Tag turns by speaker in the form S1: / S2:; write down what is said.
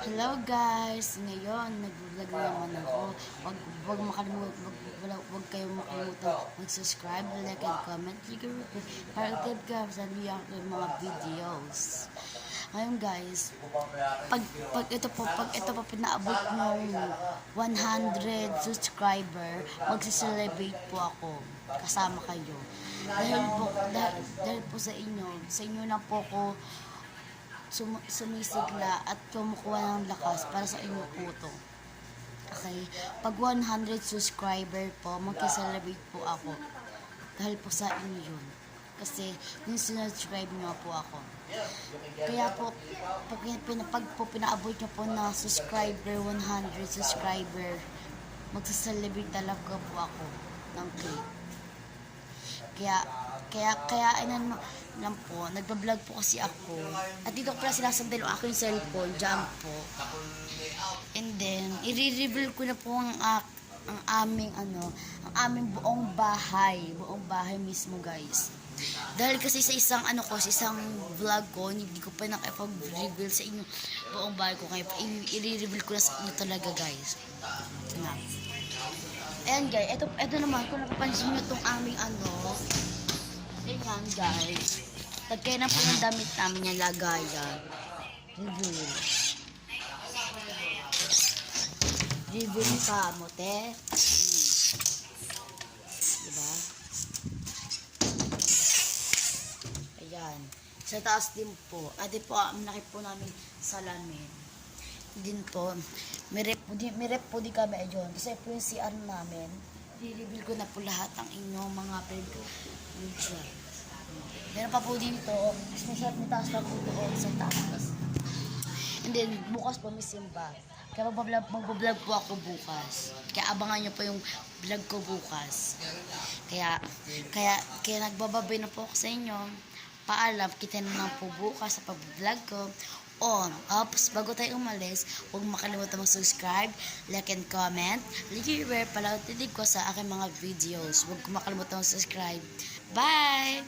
S1: Hello guys! Ngayon, nag-vlog naman ako. Wag kayong makalimutan mag-subscribe, like, and comment. Para update ka sa yung mga videos. Ngayon guys, pag ito po pinaabot ng 100 subscriber, magse-celebrate po ako. Kasama kayo. Dahil po sa inyo na po ko sumisigla at kumukuha ng lakas para sa inyo po to. Okay? Pag 100 subscriber po, magkiselebrate po ako. Dahil po sa inyo yun. Kasi yung sinuscribe nyo po ako. Kaya po, pag po pinaabot nyo po na subscriber, 100 subscriber, magsaselebrate talaga po ako ng cake. Kaya lang po, nagbablog po kasi ako. At dito ko pala sinasandal ang aking cellphone, dyan po. And then, i-reveal ko na po ang aming buong bahay mismo guys. Dahil kasi sa isang sa isang vlog ko, hindi ko pa nakapag-reveal sa inyo buong bahay ko. Kaya i-reveal ko na sa inyo talaga guys. Ayan guys, ito naman, kung napapansin nyo itong aming ayan guys. Tagkaya na po ng damit namin yung lagayan. Review ka mo, te. Diba? Ayan. Sa taas din po. Ate po, malaki po namin salamin. Din po. May rep po di kami ayun. Kasi po yung CR namin. I-reveal ko na po lahat ang inyong mga picture. Meron pa po dito. Special may taas pa po doon sa taas. And then, bukas po may simba. Kaya magbablog po ako bukas. Kaya abangan nyo po yung vlog ko bukas. Kaya nagbababay na po ako sa inyo. Paalam, kita na lang po bukas sa pag-vlog ko. Ops, bago tayo umalis, huwag makalimutan mag-subscribe, like and comment. Ligiwer pala titig ko sa aking mga videos. Huwag makalimutan mag-subscribe. Bye!